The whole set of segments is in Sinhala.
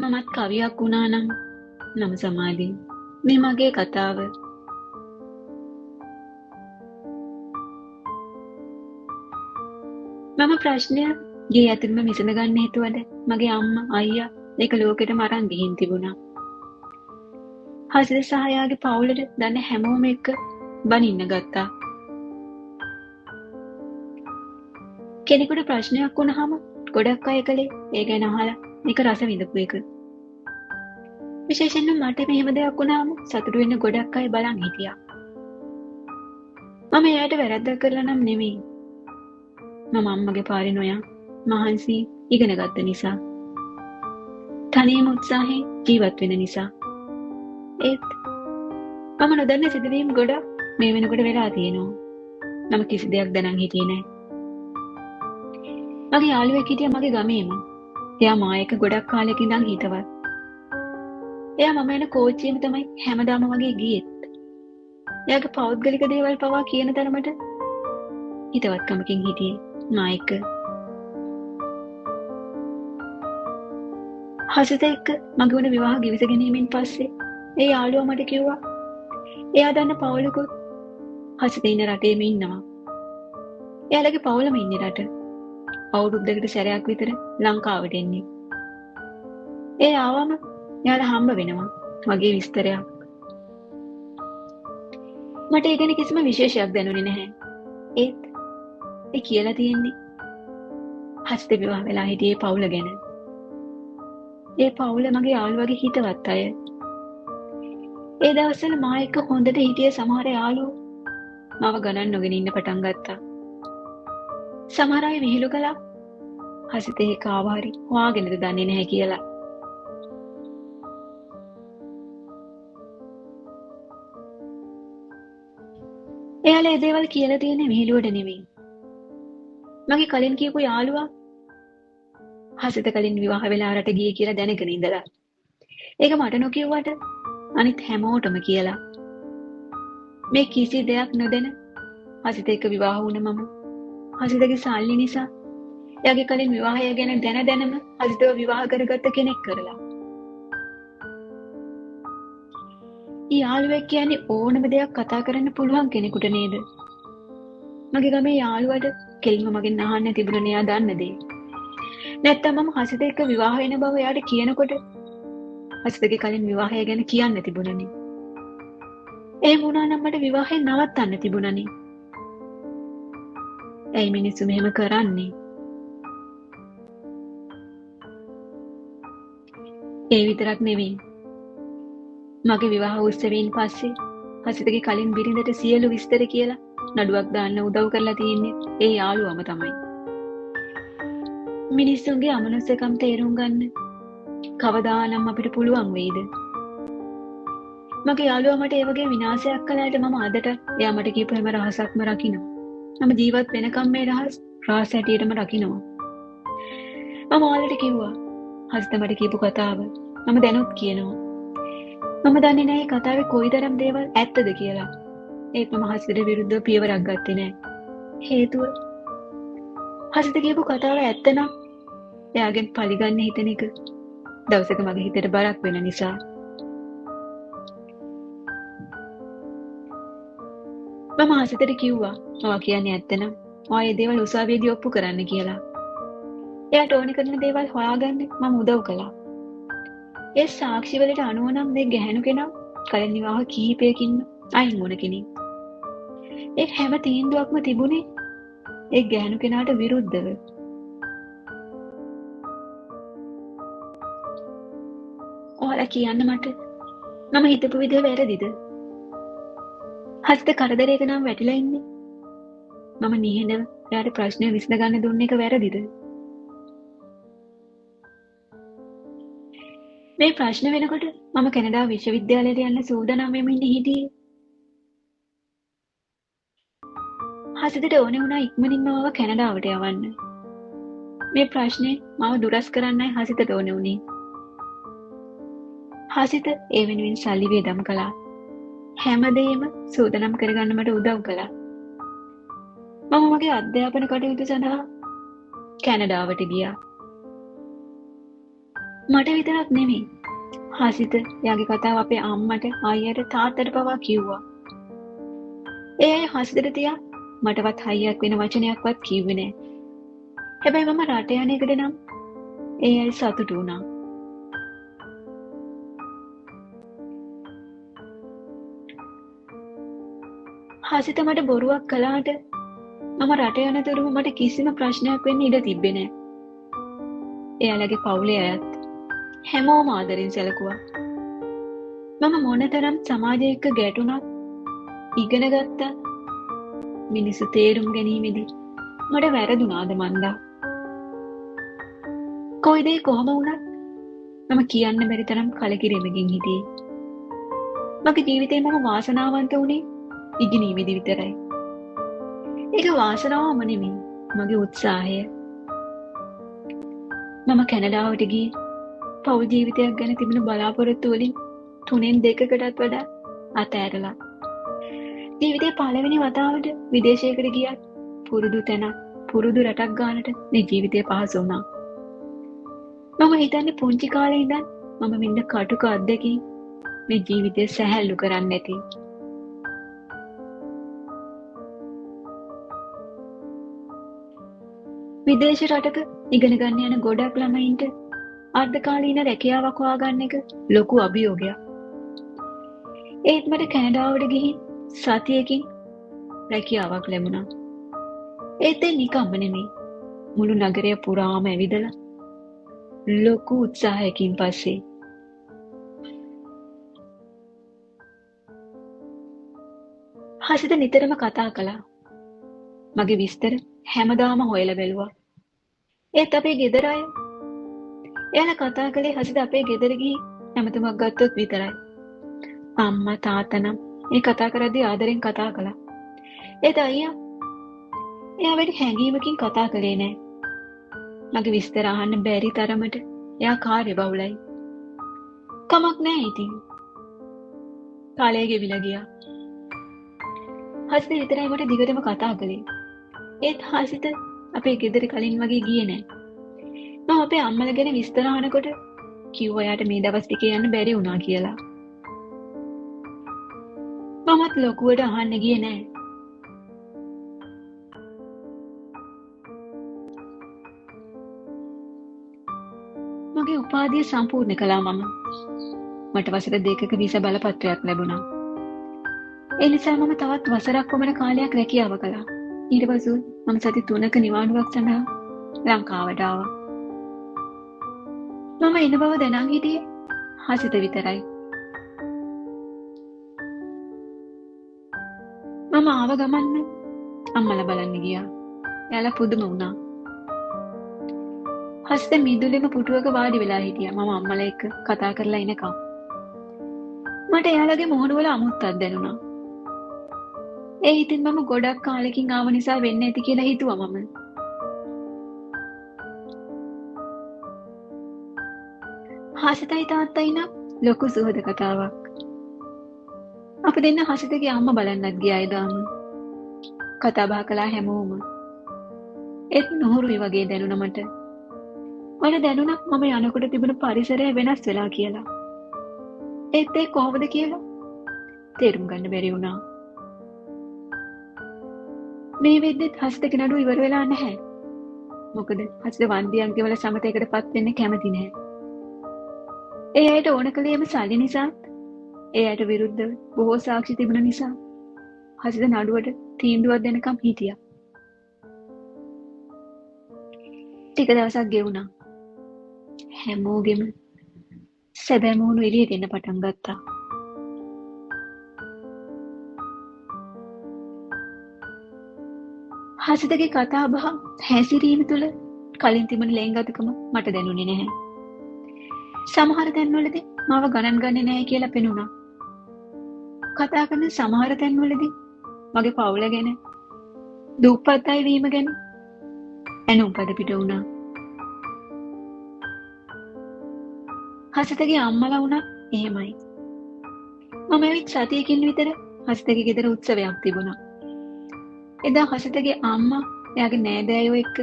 මමත් කවියක් වුණා නම් නම සමාධි මේ මගේ කතාව. මම ප්‍රශ්නය ගේ ඇතුළම විසඳගන්න හිතුවද මගේ අම්මා අයියා ඒක ලෝකෙටම අරන් ගිහින් තිබුණා. හසිත සහ එයාගේ පවුලට දන්න හැමෝම එක්ක බනින්න ගත්තා. කෙනෙකුට ප්‍රශ්නයක් වුණාම ගොඩක් අය කලේ ඒ ගැන අහලා මේක රස විඳපු එක. විශේෂයෙන්ම මට මෙහෙම දෙයක් වුණාම සතුටු වෙන්න ගොඩක් අය බලන් හිටියා. මම එයාට වැරද්දක් කරලා නම් නෙමෙයි. මම අම්මගේ පාරේ නොයා මහන්සි ඉගෙන ගත්ත නිසා. තනියම උත්සාහයෙන් ජීවත් වෙන නිසා. ඒත් මම නොදන්න සිදුවීම් ගොඩක් මේ වෙනකොට වෙලා තියෙනවා. මම කිසි දෙයක් දැනන් හිටියේ නැහැ. මගේ යාළුවෙක් හිටියා මගේ ගමේම. එයා මා එක්ක ගොඩක් කාලෙක ඉඳන් හිටවත්. එයා මම එන කෝච්චියෙම තමයි හැමදාම වගේ ගියෙත්. එයාගේ පෞද්ගලික දේවල් පවා කියන තරමට හිතවත්කමකින් හිටියේ මා එක්ක. හසිත එක්ක මගේ වුණ විවාහ ගිවිස ගැනීමෙන් පස්සේ ඒ යාළුවා මට කිව්වා එයා දන්න පවුලකුත් හසිත ඉන්න රටේම ඉන්නවා. එයාලගේ පවුලම ඉන්නේ රට. අවුරුද්දකට සැරයක් විතර ලංකාවට එන්නේ. ඒ ආවම එයාලා හම්බ වෙනවා වගේ විස්තරයක්. මට ඒ ගැන කිසිම විශේෂයක් දැනුනේ නැහැ. ඒත් ඒ කියලා තියෙන්නේ හසිත විවාහ වෙලා හිටියේ පවුල ගැන. ඒ පවුල මගේ යාළුවගේ හිතවත් අය. ඒ දවස්වල මා එක්ක හොඳට හිටිය සමහර යාළුවෝ මාව ගණන් නොගෙන ඉන්න පටන් ගත්තා. සමහර අය විහිළු කළා හසිත ඒක ආවා හරි හොයාගෙනද දන්නේ නැහැ කියලා. එයාලා ඒ දේවල් කියලා තියෙන්නේ විහිළුවට නෙමෙයි. මගේ කලින් කියපු යාළුවා හසිත කලින් විවාහ වෙලා රට ගියේ කියලා දැනගෙන ඉඳලා. ඒක මට නොකියුවට අනිත් හැමෝටම කියලා. මේ කිසි දෙයක් නොදැන හසිත එක්ක විවාහ වුණ මම හසිතගේ සල්ලි නිසා එයාගේ කලින් විවාහය ගැන දැනම හසිතව විවාහ කරගත්ත කෙනෙක් කරලා. යාළුවෙක් කියන්නේ ඕනම දෙයක් කතා කරන්න පුළුවන් කෙනෙකුට නේද? මගේ ගමේ යාළුවට කෙලින්ම මගෙන් අහන්න තිබුණේ එයා දන්න දේ. නැත්තම් මම හසිත එක්ක විවාහ වෙන බව එයාට කියනකොට හසිතගේ කලින් විවාහය ගැන කියන්න තිබුණනේ. ඒ වුණා නම් මට විවාහය නවත්තන්න තිබුණනේ. ඇයි මිනිස්සු මෙහෙම කරන්නේ? ඒ විතරක් නෙවෙයි. මගේ විවාහ උත්සවයෙන් පස්සේ හසිතගේ කලින් බිරිඳට සියලු විස්තර කියලා නඩුවක් දාන්න උදව් කරලා තියෙන්නේ ඒ යාළුවම තමයි. මිනිස්සුන්ගේ අමනුෂ්‍යකම් තේරුම් ගන්න කවදානම් අපිට පුළුවන් වෙයිද? මගේ යාළුවා මට ඒ වගේ විනාශයක් කළාට මම අදට එයා මට කියපු හැම රහසක්ම රකින්නවා. මම ජීවත් වෙනකම් මේ රහස් හැටියටම රකින්නවා. මම ඔයාලට කිව්වා හසිත මට කියපු කතාව මම දැනුත් කියනවා. මම දන්නේ නැහැ කතාවේ කොයිතරම් දේවල් ඇත්තද කියලා. ඒත් මම හසිතට විරුද්ධව පියවරක් ගත්තේ නැහැ. හේතුව හසිත කියපු කතාව ඇත්ත නම් එයාගෙන් පරිගන්න හිතන එක දවසක මගේ හිතට බරක් වෙන නිසා. මම හසිතට කිව්වා ඔයා කියන්නේ ඇත්ත නම් ඔයා මේ දේවල් උසාවියේදී ඔප්පු කරන්න කියලා. එයාට ඕන කරන දේවල් හොයාගන්න මම උදව් කළා. ඒ සාක්ෂි වලට අනුව නම් මේ ගැහැණු කෙනා කලින් විවාහ කිහිපයකින් අයින් වුණ කෙනෙක්. ඒ හැම තීන්දුවක්ම තිබුණේ ඒ ගැහැණු කෙනාට විරුද්ධව. ඔයාලා කියන්න මට මම හිතපු විදිහ වැරදිද? හසිත කරදරයක නම් වැටිලා ඉන්නේ. මම නිහඬව එයාට ප්‍රශ්නය විසඳ ගන්න දුන්න එක වැරදිද? මේ ප්‍රශ්න වෙනකොට මම කැනඩා විශ්වවිද්‍යාලයට යන්න සූදානම් වෙමින් හිටියේ. හසිතට ඕනේ වුණා ඉක්මනින්ම මාව කැනඩාවට යවන්න. මේ ප්‍රශ්නේ මාව දුරස් කරන්නයි හසිතට ඕනේ වුණේ. හසිත ඒ වෙනුවෙන් සල්ලි වියදම් කළා. හැමදේම සූදානම් කරගන්න මට උදව් කළා. මම මගේ අධ්‍යාපන කටයුතු සඳහා කැනඩාවට ගියා. මට විතරක් නෙමෙයි. හසිත එයාගේ කතාව අපේ අම්මට අයියට තාත්තට පවා කිව්වා. ඒ අය හසිතට තියා මටවත් හයියක් වෙන වචනයක්වත් කිව්වේ නෑ. හැබැයි මම රට යන එකට නම් ඒ අය සතුටු වුණා. හසිත මට බොරුවක් කළාට මම රට යනතුරුම මට කිසිම ප්‍රශ්නයක් වෙන්න ඉඩ තිබ්බේ නෑ. එයාලගේ පවුලේ අයත් හැමෝම ආදරෙන් සැලකුවා. මම මොනතරම් සමාජය එක්ක ගැටුණත් ඉගෙන ගත්තත් මිනිස්සු තේරුම් ගැනීමේදී මට වැරදුනාද මන්දා. කොයි දේ කොහොම වුණත් මම කියන්න බැරි තරම් කලකිරීමකින් හිටියේ. මගේ ජීවිතේ මම වාසනාවන්ත වුණේ ඉගෙනීමේදී විතරයි. ඒක වාසනාවම නෙමෙයි, මගේ උත්සාහය. මම කැනඩාවට ගියේ පෞල් ජීවිතයක් ගැන තිබුණු බලාපොරොත්තු වලින් 3න් 2කටත් වඩා අතෑරලා. ජීවිතේ පළවෙනි වතාවට විදේශයකට ගියත් පුරුදු තැන, පුරුදු රටක් ගානට මේ ජීවිතය පහසු වුණා. මම හිතන්නේ පුංචි කාලේ ඉඳන් මම මෙන්න කටුක අත්දැකීම් මේ ජීවිතය සැහැල්ලු කරන්නේ නැති. විදේශ රටක ඉගෙන ගන්න යන ගොඩක් ළමයින්ට අර්ධකාලීන රැකියාවක් හොයාගන්න එක ලොකු අභියෝගයක්. ඒත් මට කැනඩාවට ගිහින් සතියකින් රැකියාවක් ලැබුණා. ඒත් ඒ නිකම්ම නෙමෙයි. මුළු නගරය පුරාම ඇවිදලා ලොකු උත්සාහයකින් පස්සේ. හසිත නිතරම කතා කළා. මගේ විස්තර හැමදාම හොයලා බැලුවා. ඒත් අපේ ගෙදර අය එයාලා කතා කළේ හසිත අපේ ගෙදර ගිහින් හැමතුමක් ගත්තොත් විතරයි. අම්මා තාත්තා නම් ඒ කතා කරද්දී ආදරෙන් කතා කළා. ඒත් අයියා එයා වැඩි හැඟීමකින් කතා කළේ නෑ. මගේ විස්තර අහන්න බැරි තරමට එයා කාර්යබහුලයි. කමක් නෑ ඉතින්. කාලය ගෙවිලා ගියා. හසිත විතරයි මට දිගටම කතා කළේ. ඒත් හසිත අපේ ගෙදර කලින් වගේ ගියේ නෑ. මම අපේ අම්මලා ගැන විස්තර අහනකොට කිව්වා එයාට මේ දවස් ටිකේ යන්න බැරි වුණා කියලා. මමත් ලොකුවට අහන්න ගියේ නෑ. මගේ උපාධිය සම්පූර්ණ කළා මම. මට වසර 2ක වීසා බලපත්‍රයක් ලැබුණා. ඒ නිසා මම තවත් වසරක් වමන කාලයක් රැකියාව කළා. ඊට පසු මම සති 3ක නිවාඩුවක් සඳහා ලංකාවට ආවා. මම එන බව දැනන් හිටියේ හසිත විතරයි. මම ආව ගමන්ම අම්මලා බලන්න ගියා. එයාලා පුදුම වුණා. හසිත මිදුලෙම පුටුවක වාඩි වෙලා හිටියා. මම අම්මලා එක්ක කතා කරලා ඉනකම්. මට එයාලගේ මොහොනවල අමුත්තක් දැනුණා. ඒ හිතින් මම ගොඩක් කාලෙකින් ආව නිසා වෙන්න ඇති කියලා හිතුවා මම. හසිතයි තාත්තයි නම් ලොකු සුහද කතාවක්. අප දෙන්න හසිතගේ අම්මා බලන්නත් ගියා එදාම. කතා බහ කළා හැමෝම. ඒත් නොහුරුයි වගේ දැනුණා මට. මට දැනුණා මම යනකොට තිබුණු පරිසරය වෙනස් වෙලා කියලා. ඒත් ඒ කොහොමද කියලා තේරුම් ගන්න බැරි වුණා. මේ වෙද්දිත් හසිතගේ නඩුව ඉවර වෙලා නැහැ. මොකද හසිත වන්දියන්ගේ වල සමතයකටපත් වෙන්න කැමති නැහැ. ඒ අයට ඕන කළේම සල්ලි නිසා, ඒ අයට විරුද්ධව බොහෝ සාක්ෂි තිබුණ නිසා හසිත නඩුවට තීන්දුවක් දෙනකම් හිටියා. ටික දවසක් ගෙවුණා. හැමෝගෙම සැබෑ මුහුණු එළියට එන්න පටන් ගත්තා. හසිතගේ කතා බහ හැසිරීම තුළ කලින් තිබුණ ලෙන්ගතුකම මට දැනුනේ නැහැ. සමහර තැන්වලදී මාව ගණන් ගන්නේ නැහැ කියලා පෙනුණා. කතා කරන සමහර තැන්වලදී මගේ පවුල ගැන, දුප්පත් අය වීම ගැන ඇනුම් පද පිට වුණා. හසිතගේ අම්මලා වුණත් එහෙමයි. මම ඇවිත් සතියකින් විතර හසිතගේ ගෙදර උත්සවයක් තිබුණා. එදා හසිතගේ අම්මා එයාගේ නෑදෑයෝ එක්ක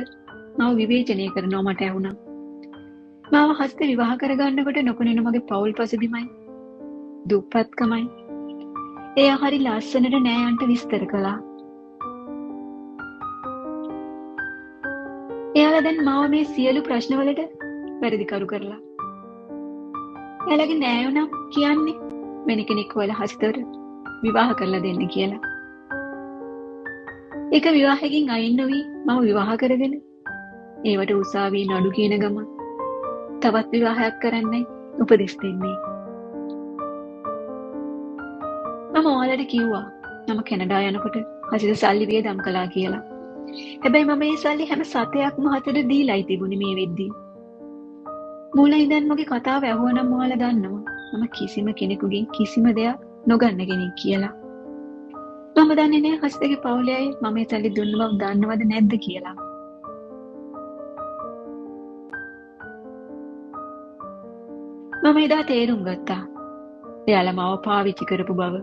මාව විවේචනය කරනවා මට ඇහුණා. මාව හස්ත විවාහ කරගන්නකොට නොපෙනෙන මගේ පවුල් පසුබිමයි දුප්පත්කමයි එයා හරි ලස්සනට නෑයන්ට විස්තර කළා. එයාලා දැන් මාව මේ සියලු ප්‍රශ්නවලට වැරදිකරු කරලා. එයාලගේ නෑයෝ නම් කියන්නේ වෙන කෙනෙක් හොයලා හසිතට විවාහ කරලා දෙන්න කියලා. එක විවාහයකින් අයින් නොවී මම විවාහ කරගෙන ඒවට උසාවී නඩු කියන ගමන් තවත් විවාහයක් කරන්නයි උපදෙස් දෙන්නේ. මම ඔයාලට කිව්වා මම කැනඩා යනකොට හසිත සල්ලි වියදම් කළා කියලා. හැබැයි මම මේ සල්ලි හැම සතයක්ම හතට දීලායි තිබුණේ මේ වෙද්දී. මුල ඉඳන් මගේ කතාව ඇහුවනම් ඔයාලා දන්නවා මම කිසිම කෙනෙකුගෙන් කිසිම දෙයක් නොගන්න කෙනෙක් කියලා. මම දන්නේ නෑ හසිතගේ පවුලේ අය මම මේ සල්ලි දුන්න බව දන්නවද නැද්ද කියලා. මම එදා තේරුම් ගත්තා එයාලා මාව පාවිච්චි කරපු බව.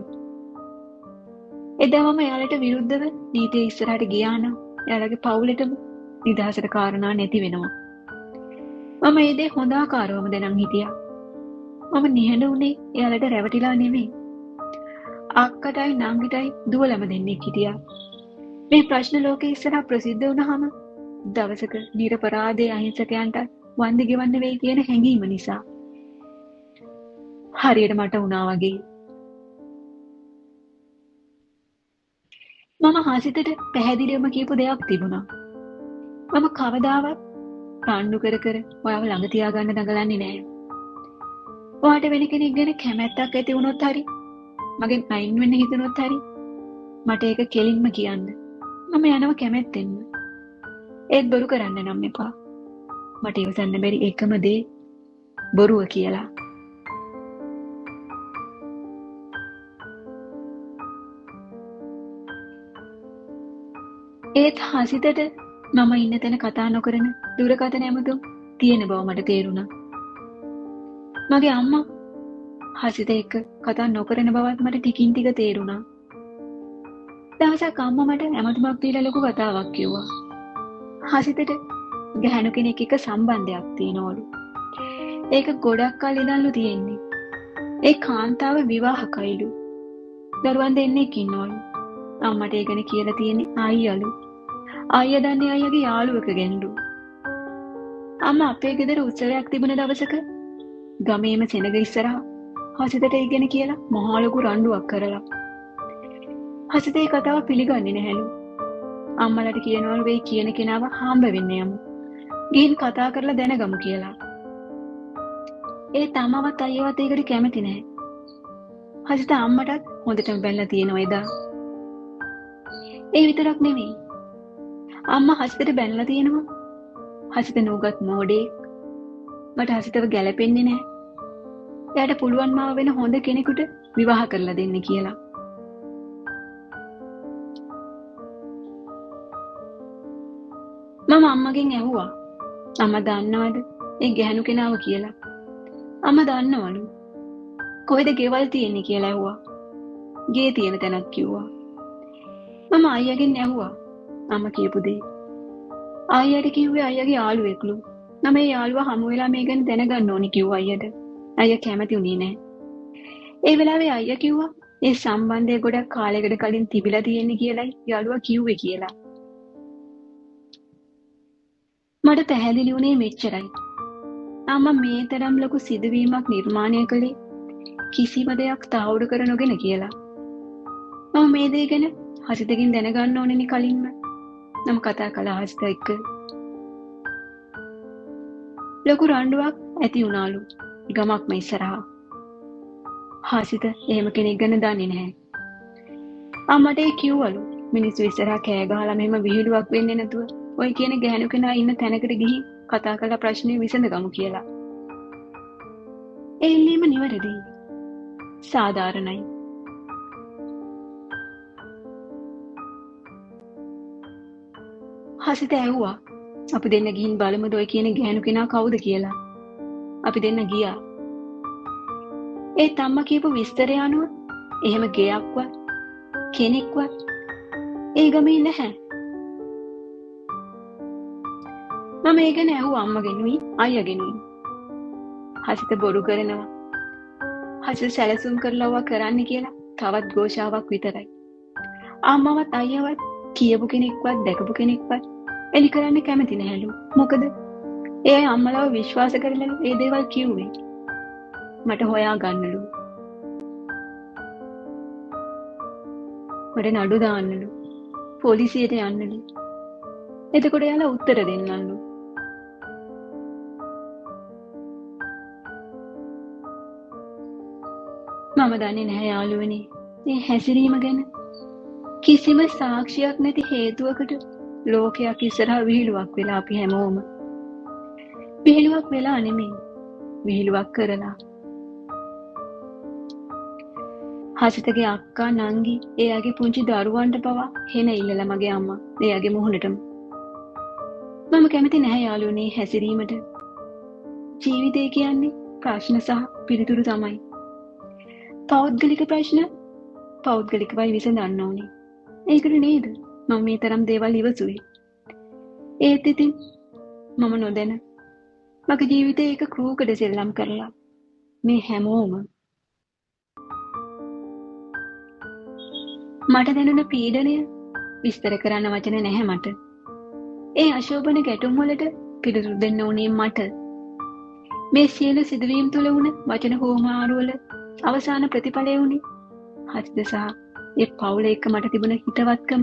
එදා මම එයාලට විරුද්ධව නීතිය ඉස්සරහට ගියා නම් එයාලගේ පවුලටම නිදහසට කාරණා නැති වෙනවා. මම ඒ දේ හොඳ ආකාරවම දැනන් හිටියා. මම නිහඬ වුණේ එයාලට රැවටිලා නෙමෙයි. අක්කටයි නංගිටයි දුවලම දෙන්නෙක් හිටියා. මේ ප්‍රශ්න ලෝකේ ඉස්සරහ ප්‍රසිද්ධ වුණාම දවසක නිරපරාධයේ අහිංසකයන්ට වන්දි ගෙවන්න වෙයි කියන හැඟීම නිසා. හරියට මට වුණා වගේ. මම හසිතට පැහැදිලිවම කියපු දෙයක් තිබුණා. මම කවදාවත් රණ්ඩු කර කර ඔයාව ළඟ තියාගන්න දඟලන්නේ නෑ. ඔයාට වෙන කෙනෙක් ගැන කැමැත්තක් ඇති වුණොත් හරි, මගෙන් අයින් වෙන්න හිතුනොත් හරි, මට ඒක කෙලින්ම කියන්න. මම යනවා කැමැත්තෙන්ම. ඒත් බොරු කරන්න නම් එපා. මට ඉවසන්න බැරි එකම දේ බොරුව කියලා. ඒත් හසිතට මම ඉන්න තැන කතා නොකරන දුරකථන ඇමතුම් තියෙන බව මට තේරුණා. මගේ අම්මා හසිත එක්ක කතා නොකරන බවත් මට ටිකින් ටික තේරුණා. දවසක් අම්මා මට ඇමතුමක් දීලා ලොකු කතාවක් කිව්වා. හසිතට ගැහණු කෙනෙක් එක්ක සම්බන්ධයක් තියෙනවලු. ඒක ගොඩක් කල් ඉඳන්ලු තියෙන්නේ. ඒ කාන්තාව විවාහකයිලු. දරුවන් දෙන්නෙක් ඉන්නවලු. අම්මට ඒ ගැන කියලා තියෙන්නේ අයියලු. අයියා දන්නේ අයියාගේ යාළුවෙකුගෙන්ලු. අම්මා අපේ ගෙදර උත්සවයක් තිබුණ දවසක ගමේම සෙනග ඉස්සරහා හසිතට ඒ ගැන කියලා මහා ලොකු රණ්ඩුවක් කරලා. හසිත ඒ කතාව පිළිගන්නේ නැහැලු. අම්මලාට කියනවලු වෙයි කියන කෙනාව හාම්බ වෙන්න යමු. ගිහින් කතා කරලා දැනගමු කියලා. ඒ තමවත් අයියවත් ඒකට කැමති නැහැ. හසිත අම්මටත් හොඳටම බැලලා තියෙනවා එදා. ඒ විතරක් නෙමෙයි. අම්මා හසිතට බැනලා තියෙනවා. හසිත නෝගත් මෝඩෙක්. මට හසිතව ගැලපෙන්නේ නැහැ. එයාට පුළුවන් මාව වෙන හොඳ කෙනෙකුට විවාහ කරලා දෙන්න කියලා. මම අම්මගෙන් ඇහුවා අම්මා දන්නවද ඒ ගැහණු කෙනාව කියලා. අම්මා දන්නවලු. කොහෙද ගෙවල් තියෙන්නේ කියලා ඇහුවා. ගේ තියෙන තැනක් කිව්වා. මම අයියාගෙන් ඇහුවා අම්මා කියපු දේ. අයියාට කිව්වේ අයියාගේ යාළුවෙක්ලු. මම ඒ යාළුවා හමු වෙලා මේ ගැන දැනගන්න ඕනි කිව්වා අයියට. අයියා කැමති වුණේ නැහැ. ඒ වෙලාවේ අයියා කිව්වා ඒ සම්බන්ධය ගොඩක් කාලයකට කලින් තිබිලා තියෙන්නේ කියලායි යාළුවා කිව්වේ කියලා. මට පැහැදිලි වුණේ මෙච්චරයි. අම්මා මේ තරම් ලොකු සිදුවීමක් නිර්මාණය කළේ කිසිම දෙයක් තාවුරු කර නොගෙන කියලා. මම මේ දේ ගැන හසිතකින් දැනගන්න ඕනෙනි කලින්ම. මම කතා කළා හසිත එක්ක. ලොකු රණ්ඩුවක් ඇති වුණාලු ගමක්ම ඉස්සරහා. හසිත එහෙම කෙනෙක් ගැන දන්නේ නැහැ. අම්මට ඒ කිව්වලු මිනිස්සු ඉස්සරහා කෑ ගහලා මෙහෙම විහිළුවක් වෙන්නේ නැතුව ඔය කියන ගැහණු කෙනා ඉන්න තැනකට ගිහින් කතා කරලා ප්‍රශ්නේ විසඳගමු කියලා. ඒ ඉල්ලීම නිවැරදි. සාධාරණයි. හසිත ඇහුවා අපි දෙන්න ගිහින් බලමුද ඔය කියන ගැහණු කෙනා කවුද කියලා. අපි දෙන්න ගියා. ඒ තම්ම කියපු විස්තරය අනුව එහෙම ගෙයක්වත් කෙනෙක්වත් ඒ ගමේ නැහැ. මම ඒ ගැන ඇහුවා අම්මගෙනුයි අයියාගෙනුයි. හසිත බොරු කරනවා. හසිත සැලසුම් කරලවා කරන්න කියලා තවත් ഘോഷාවක් විතරයි. අම්මවත් අයියවත් කියපු කෙනෙක්වත් දැකපු කෙනෙක්වත් එලි කරන්න කැමති නැහැලු. මොකද ඒ අම්මලව විශ්වාස කරලා ඒ දේවල් කිව්වේ. මට හොයා ගන්නලු. මට නඩු දාන්නලු. පොලිසියට යන්නලු. එතකොට යාලා උත්තර දෙන්නලු. මම දන්නේ නැහැ යාළුවනේ මේ හැසිරීම ගැන. කිසිම සාක්ෂියක් නැති හේතුවකට ලෝකයක් ඉස්සරහා විහිළුවක් වෙලා අපි හැමෝම. විහිළුවක් වෙලා නෙමෙයි. විහිළුවක් කරලා. හසිතගේ අක්කා නංගි එයාගේ පුංචි දරුවන්ට පවා හෙන ඉල්ලලා මගේ අම්මා එයාගේ මුහුණටම. මම කැමති නැහැ යාළුවනේ හැසිරීමට. ජීවිතය කියන්නේ ප්‍රශ්න සහ පිළිතුරු තමයි. පෞද්ගලික ප්‍රශ්න පෞද්ගලිකවයි විසඳන්න ඕනේ. ඒකට නේද මම මේ තරම් දේවල් ඉවසුවේ. ඒත් ඉතින් මම නොදැන මගේ ජීවිතේ එක ක්‍රූකඩ සෙල්ලම් කරලා මේ හැමෝම මට දැනුණ පීඩනය විස්තර කරන්න වචන නැහැ මට. ඒ අශෝභන ගැටුම් වලට පිළිතුරු දෙන්න ඕනේ මට. මේ සියලු සිදුවීම් තුළ වුණ වචන හෝමාරුවල අවසාන ප්‍රතිඵලය වුණේ හසිත සහ ඒ පවුල එක්ක මට තිබුණ හිතවත්කම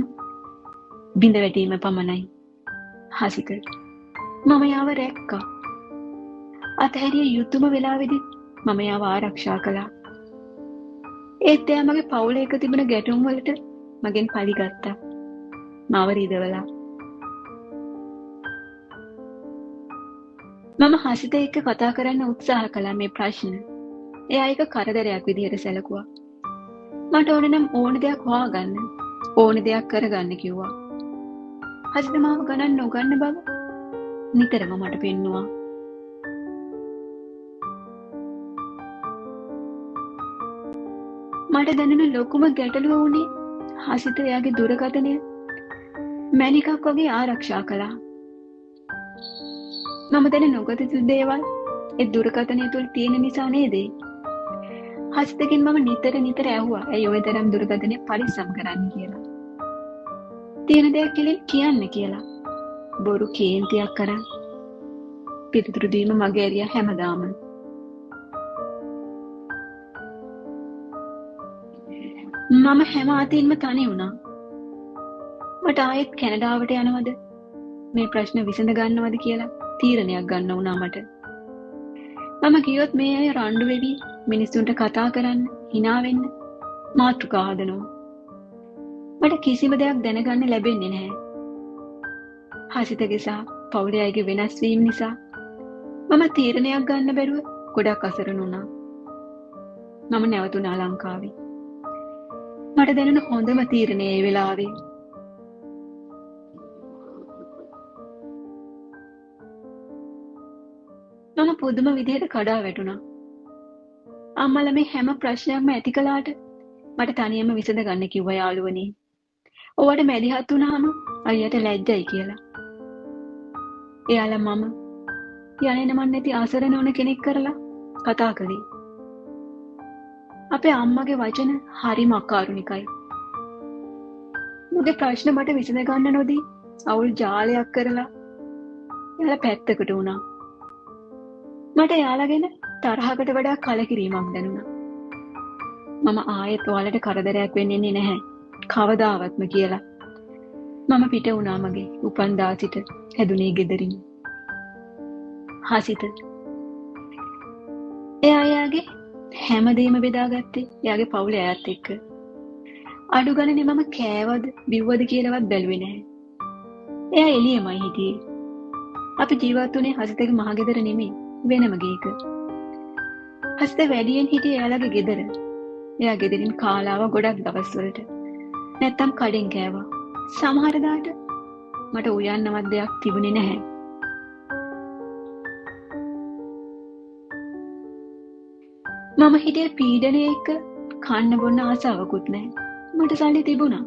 බිඳ වැටීම පමණයි. හසිත මම යාව රැක්කා. අතහැරිය යුතුම වෙලාවේදී මම යාව ආරක්ෂා කළා. ඒත් එයා මගේ පවුල එක තිබුණ ගැටුම් වලට මගෙන් පලිගත්තා. මාව රිදවලා. මම හසිත එක්ක කතා කරන්න උත්සාහ කළා මේ ප්‍රශ්න. එයා එක කරදරයක් විදිහට සැලකුවා. මට ඕන නම් ඕන දෙයක් හොයාගන්න, ඕන දෙයක් කරගන්න කිව්වා. හසිත මාව ගණන් නොගන්න බව නිතරම මට පෙන්නුවා. මට දැනෙන ලොකුම ගැටලුව වුණේ හසිත එයාගේ දුරකථනය මැණිකක් වගේ ආරක්ෂා කළා. මම දැන නොගත යුතු දේවල් ඒ දුරකථනය තුල තියෙන නිසා නේද? හසිතකින් මම නිතර ඇහුවා ඇයි ඔය තරම් දුරකථනය පරිස්සම් කරන්න කියලා. තියෙන දෙයක් කියන්න කියලා. බොරු කේන්තියක් කරන් පිළිතුරු දීම මගේ ඇරියා හැමදාම. මම හැම අතින්ම තනි වුණා. මට ආයෙත් කැනඩාවට යනවද මේ ප්‍රශ්න විසඳ ගන්නවද කියලා තීරණයක් ගන්න වුණා මට. මම කිව්වොත් මේ අය රණ්ඩු වෙවි මිනිස්සුන්ට කතා කරන්න, hina වෙන්න මාතෘකා හදනවා. මට කිසිම දෙයක් දැනගන්න ලැබෙන්නේ නැහැ. හසිතගේ සහ පවුලේ අයගේ වෙනස් වීම නිසා මම තීරණයක් ගන්න බැරුව ගොඩක් අසරණ වුණා. මම නැවතුණා ලංකාවේ. මට දැනෙන හොඳම තීරණය ඒ වෙලාවේ. මම පුදුම විදිහට කඩා වැටුණා. අම්මලා මේ හැම ප්‍රශ්නයක්ම ඇති කළාට මට තනියම විසඳ ගන්න කිව්වා යාළුවනේ. ඔයාට මැදිහත් වුණාම අයියට ලැජ්ජයි කියලා. එයාලා මම යන්නේ නමන් නැති ආසරණ වුණ කෙනෙක් කරලා කතා කළේ. අපේ අම්මගේ වචන හරිම අකාරුණිකයි. මගේ ප්‍රශ්න මට විසඳ ගන්න නොදී අවුල් ජාලයක් කරලා එයාලා පැත්තකට වුණා. මට එයාලා ගැන තරහකට වඩා කලකිරීමක් දැනුණා. මම ආයෙත් ඔයාලට කරදරයක් වෙන්නේ නැහැ. කවදාවත්ම කියලා. මම පිට වුණා මගේ උපන්දා සිට හැදුනේ ගෙදරින්. හසිත. එයාගේ හැමදේම බෙදාගත්තේ එයාගේ පවුලේ අයත් එක්ක. අඩු ගණනේ මම කෑවද බිව්වද කියලාවත් බැලුවේ නැහැ. එයා එළියමයි හිටියේ. අපි ජීවත් වුණේ හසිතගේ මහගෙදර නෙමෙයි වෙනම ගේක. හසිත වැඩියෙන් හිටියේ එයාලගේ ගෙදර. එයා ගෙදරින් කාලාව ගොඩක් දවස් වලට. නැත්තම් කඩෙන් කෑවා. සමහර දාට මට උයන්නවත් දෙයක් තිබුණේ නැහැ. මම හිටියේ පීඩනය එක්ක කන්න බොන්න ආසාවකුත් නැහැ. මට සල්ලි තිබුණා.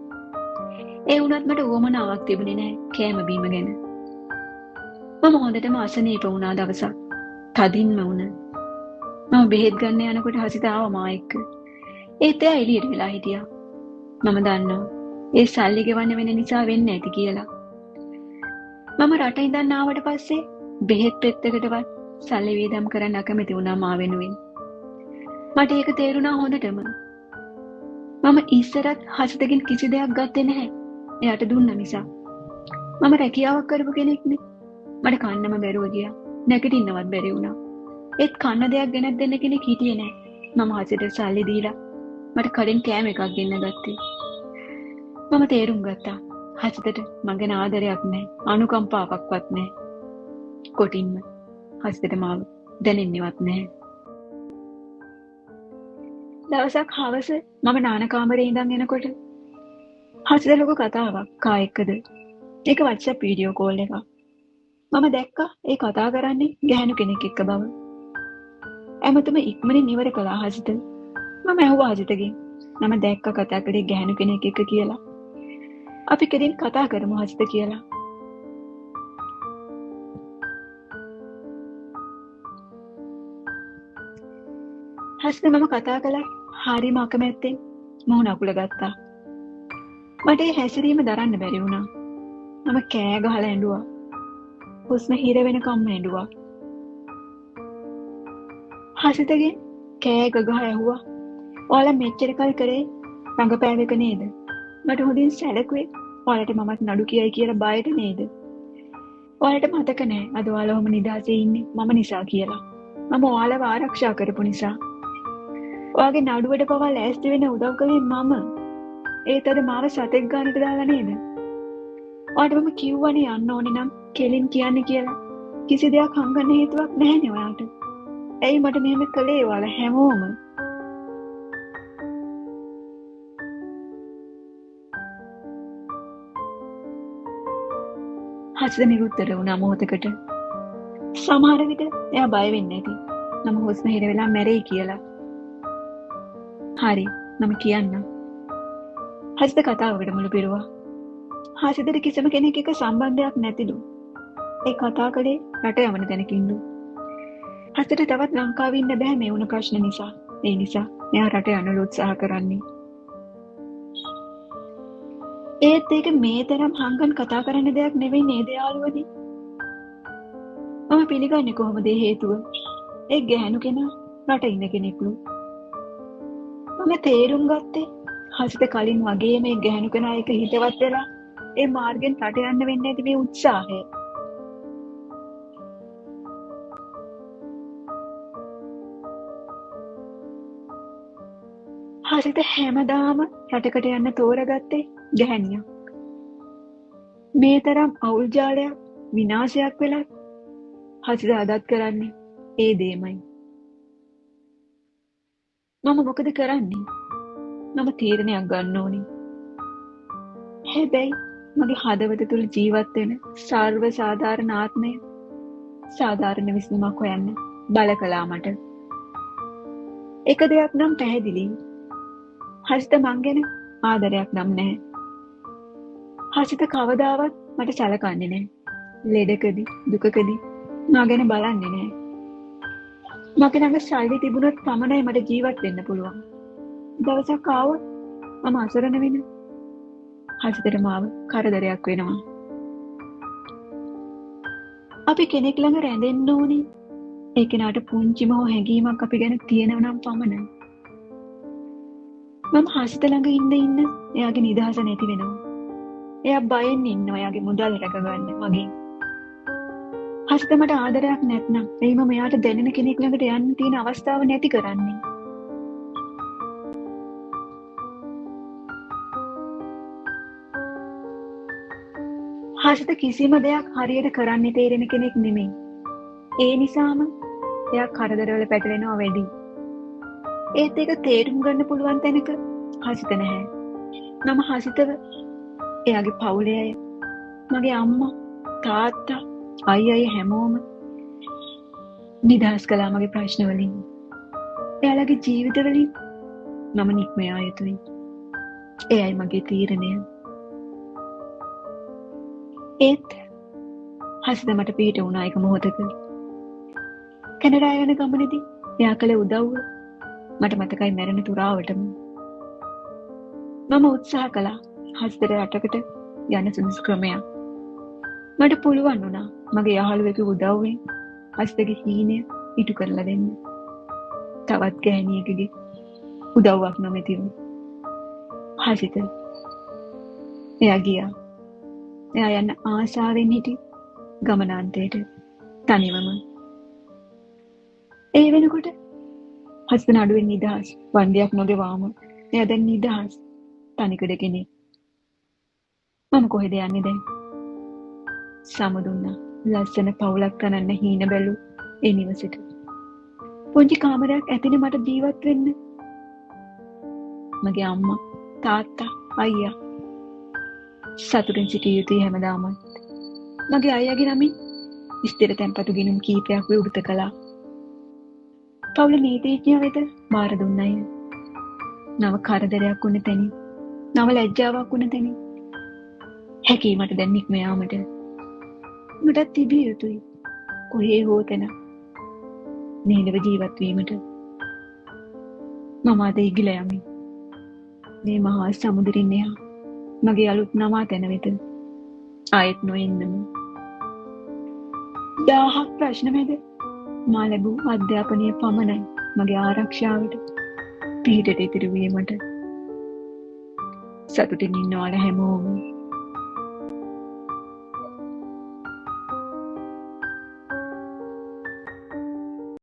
ඒ වුණත් මට උවමනාවක් තිබුණේ නැහැ කෑම බීම ගැන. මම හොඳටම අසනීප වුණා දවසක්. තදින්ම වුණ. මම බෙහෙත් ගන්න යනකොට හසිත ආවා මා එක්ක. ඒත් එයා එළියට වෙලා හිටියා. මම දන්නවා ඒ සල්ලි ගෙවන්න වෙන නිසා වෙන්නේ නැති කියලා. මම රට ඉඳන් ආවට පස්සේ බෙහෙත් පෙත්තකටවත් සල්ලි වේදම් කරන්න අකමැති වුණා මා වෙනුවෙන්. මට ඒක තේරුණා හොඳටම. මම ඉස්සරත් හසිතකින් කිසි දෙයක් ගත්තේ නැහැ. එයාට දුන්න නිසා. මම රැකියාවක් කරපු කෙනෙක්නේ. මට කන්නම බැරුව ගියා. නැගිටින්නවත් බැරි වුණා. ඒත් කන්න දෙයක් ගෙනත් දෙන්න කෙනෙක් හිටියේ නැහැ. මම හසිතට සල්ලි දීලා මට කලින් කෑම එකක් ගෙන්න ගත්තේ. මම තේරුම් ගත්තා. හසිතට මගේ ආදරයක් නැහැ. අනුකම්පාවක්වත් නැහැ. කොටින්ම හසිතට මාව දැනෙන්නේවත් නැහැ. දවසක් හවස මම නාන කාමරේ ඉඳන් එනකොට හසිත ලොකු කතාවක් කා එක්කද. ඒක WhatsApp වීඩියෝ කෝල් එකක්. මම දැක්කා ඒ කතා කරන්නේ ගැහණු කෙනෙක් එක්ක බව. එමෙතන ඉක්මනින් ඉවර කළා හසිත. මම ඇහුවා හසිතගෙන් මම දැක්කා කතා කරේ ගැහණු කෙනෙක් එක්ක කියලා. අපි කෙලින් කතා කරමු හසිත කියලා. හසිත මම කතා කළා හරිම අකමැත්තෙන් මොහොන අකුල ගත්තා. මට ඒ හැසිරීම දරන්න බැරි වුණා. මම කෑ ගහලා ඇඬුවා. හුස්ම හිර වෙනකම්ම ඇඬුවා. හසිතගෙන් කෑ ගගහ ඇහුවා. ඔයාලා මෙච්චර කල් කරේ රංගපෑවක නේද? මට හොඳින් සැලකුවේ ඔයාලට මමත් නඩු කියයි කියලා බයට නේද? ඔයාලට මතක නෑ අද ඔයාලා ඔහම නිදහසේ ඉන්නේ මම නිසා කියලා. මම ඔයාලව ආරක්ෂා කරපු නිසා. ඔයාගේ නඩුවට පවා ලෑස්ති වෙන උදව් කළේ මම. ඒත් අද මාව සතෙක් ගන්නට දාලා නේද? ඔයාට මම කිව්වනේ යන්න ඕනේ නම් කෙලින් කියන්නේ කියලා. කිසි දෙයක් හංගන්න හේතුවක් නැහැනේ ඔයාට. ඇයි මට මෙහෙම කළේ ඔයාලා හැමෝම? හසිත නිරුත්තර වුණා මොහොතකට. සමහර විට එයා බය වෙන්නේ නැති. මම හුස්ම හිර වෙලා මැරෙයි කියලා. හරි මම කියන්නම්. හසිත කතාවකට මුල පිරුවා. හසිතට කිසිම කෙනෙක් එක්ක සම්බන්ධයක් නැතිලු. ඒ කතා කළේ රට යවන තැනකින්ලු. හසිතට තවත් ලංකාවේ ඉන්න බෑ මේ වුණ ප්‍රශ්න නිසා. ඒ නිසා එයා රට යන්න උත්සාහ කරන්නේ. ඒත් ඒක මේ තරම් හංගන් කතා කරන්න දෙයක් නෙවෙයි නේද යාළුවනි? මම පිළිගන්නේ කොහොමද ඒ හේතුව? ඒ ගැහණු කෙනා රට ඉන්න කෙනෙක්ලු. මම තේරුම් ගත්තේ හසිත කලින් වගේ මේ ගැහණු කෙනා එක හිතවත් වෙලා ඒ මාර්ගෙන් රට යන්න වෙන්නේ නැති මේ උත්සාහය. හසිත හැමදාම රටකට යන්න තෝරගත්තේ ගැහණියක්. මේ තරම් අවුල් ජාලයක් විනාශයක් වෙලා හසිත අදත් කරන්නේ ඒ දෙයමයි. මම මොකද කරන්නේ? මම තීරණයක් ගන්න ඕනි. හැබැයි මගේ හදවත තුල ජීවත් වෙන සර්ව සාධාරණ ආත්මය සාධාරණ විසඳුමක් හොයන්න බල කළා මට. එක දෙයක් නම් පැහැදිලි. හසිත මං ගැන ආදරයක් නම් නැහැ. හසිත කවදාවත් මට සැලකන්නේ නැහැ. ලෙඩකදී දුකකදී මා ගැන බලන්නේ නැහැ. මගේ ළඟ සල්ලි තිබුණොත් පමණයි මට ජීවත් වෙන්න පුළුවන්. දවසක් ආවොත් මම අසරණ වෙන. හසිතට මාව කරදරයක් වෙනවා. අපි කෙනෙක් ළඟ රැඳෙන්න ඕනේ. ඒ කෙනාට පුංචිම හෝ හැඟීමක් අපි ගැන තියෙනව නම් පමණයි. මම හසිත ළඟ ඉන්න එයාගේ නිදහස නැති වෙනවා. එයා බයෙන් ඉන්නවා එයාගේ මුදල් රැකගන්න මගෙන්. හසිත මට ආදරයක් නැත්නම් එයි මම එයාට දැනෙන කෙනෙක් ළඟට යන්න තියෙන අවස්ථාව නැති කරන්නේ. හසිත කිසිම දෙයක් හරියට කරන්න තේරෙන කෙනෙක් නෙමෙයි. ඒ නිසාම එයා කරදරවල පැටලෙනවා වැඩි. ඒත් ඒක තේරුම් ගන්න පුළුවන් තැනක හසිත නැහැ. මම හසිතව එයාගේ පවුලේ අය, මගේ අම්මා, තාත්තා, අයියා හැමෝම නිදහස් කළා මගේ ප්‍රශ්න වලින්. එයාලගේ ජීවිත වලින් මම නික්ම යා යුතුයි. එයයි මගේ තීරණය. ඒත් හසිත මට පිට වුණා එක මොහොතක. කැනඩා යන ගමනේදී එයා කළ උදව්ව මට මතකයි මැරෙන තුරාවටම. මම උත්සාහ කළා හස්තර රටකට යන සුදුසු ක්‍රමයක්. මට පුළුවන් වුණා මගේ යහළුවෙකු උදව්වෙන් හස්තගේ හීනය ඉටු කරලා දෙන්න. තවත් ගෑණියකගේ උදව්වක් නොමැතිව. හසිත එයා ගියා. එයා යන්න ආසාවෙන් හිටි ගමනාන්තයට තනිවම. ඒ වෙනකොට හස්ත නඩුවෙන් නිදහස්. වන්දියක් නොගෙවාම එයා දැන් නිදහස්. තනිකඩ කෙනෙක්. මම කොහෙද යන්නේ දැන්? සමුදුන්නා ලස්සන පවුලක් තනන්න හීන බැලු ඒ නිවසට. පොන්චි කාමරයක් ඇතිනේ මට ජීවත් වෙන්න. මගේ අම්මා, තාත්තා, අයියා සතුටින් සිටිය යුතුයි හැමදාමත්. මගේ අයියාගේ නමින් ස්ථිර තැන්පතු ගිණුම් කීපයක් විවෘත කළා. පවුල නීතිඥයා වෙත බාර දුන්න අය. නව කරදරයක් වුණ තැනින්, නව ලැජ්ජාවක් වුණ තැනින් හැකීමට දැන් නික්ම යාමට මටත් තිබිය යුතුයි. කොහේ හෝ තැන නිහඬව ජීවත් වීමට. මම අද ඉගිල යමි. මේ මහා සමුද්‍රින් එහා මගේ අලුත් නවා තැන වෙත ආයෙත් නොඑන්නම. 1000ක් ප්‍රශ්න මැද මා ලැබූ අධ්‍යාපනය පමණයි මගේ ආරක්ෂාවට පිහිටට ඉතිරි වීමට. සතුටින් ඉන්නවල හැමෝම